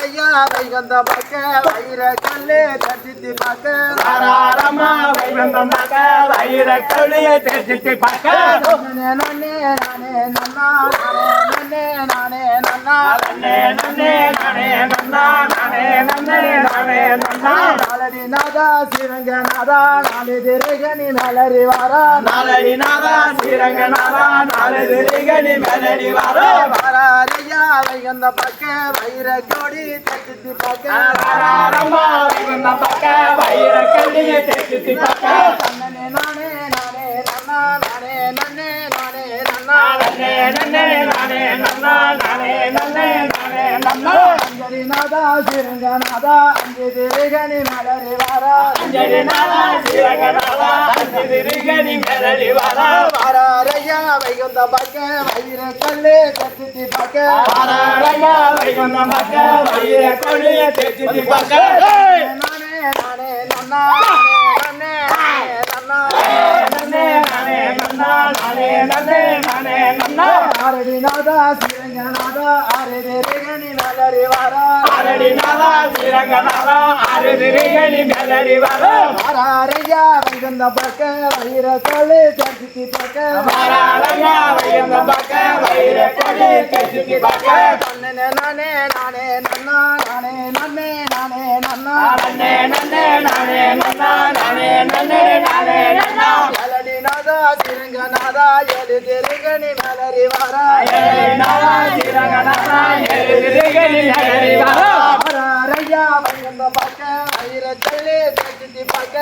வராரையா வைகந்த பக்க வைர கல்லு தச்சித்தி பக்க வராரம்மா வைகுந்தம் பார்க்க வைர கல்லியை தெரிஞ்சிட்டு பார்க்க நானே நானே நன்னா நானே நானே நன்னா நன்னே நன்னே நானே நன்னா நானே நன்னே நானே நன்னா நாளடி நாதா ஸ்ரீரங்க நாதா நாளை திருகனி மலரி வாரா நாளடி நாதா ஸ்ரீரங்க நாதா நாளை திருகனி மெலடி வாரா வராரையா வைகந்த பக்க வைர கோடி தச்சித்தி பக்க வராரம்மா வைகுந்தம் பார்க்க வைர கல்லியை தெரிஞ்சிட்டு பார்க்க நானே நானே நன்னா நானே நன்னே நானே நன்னா நன்னே நன்னே நானே நன்னா நானே நன்னே நானே நன்னா அஞ்சலி நாதா ஸ்ரீரங்க நாதா அஞ்சு திருகனி மலரி வாரா அஞ்சலி நாதா ஸ்ரீரங்க நாதா அஞ்சு திருகனி மெலடி வாரா வராரையா வைகுந்த பக்க வைர கல்லு தச்சித்தி பக்க வராரம்மா வைகுந்தம் பார்க்க வைர கல்லியை தெரிஞ்சிட்டு பார்க்க நானே நானே நன்னா நானே நன்னா நன்னே நானே நன்னா நானே நன்னே நானே நன்னா ஆரடி நாதா ஸ்ரீரங்க நாதா ஆரடி திருகனி மலரி வாரா ஆரடி நாதா ஸ்ரீரங்க நாதா ஆறு திருகனி மெலடி வாரா வராரையா வைகுந்த பக்க வைர கல்லு தச்சித்தி பக்க வராரம்மா வைகுந்தம் பார்க்க வைர கல்லியை தெரிஞ்சிட்டு பார்க்க நானே நானே நன்னா நானே நன்னே நானே நன்னா நன்னே நன்னே நானே நன்னா நானே நன்னே நானே நன்னா எலடி நாதா ஸ்ரீரங்க நாதா எலி திருகனி மலரி வாரா ஏழு நாதா ஸ்ரீரங்க நாதா ஏழு திருகனி மெலடி வாரா வராரையா வைகுந்த பக்க வைர கல்லு தச்சித்தி பக்க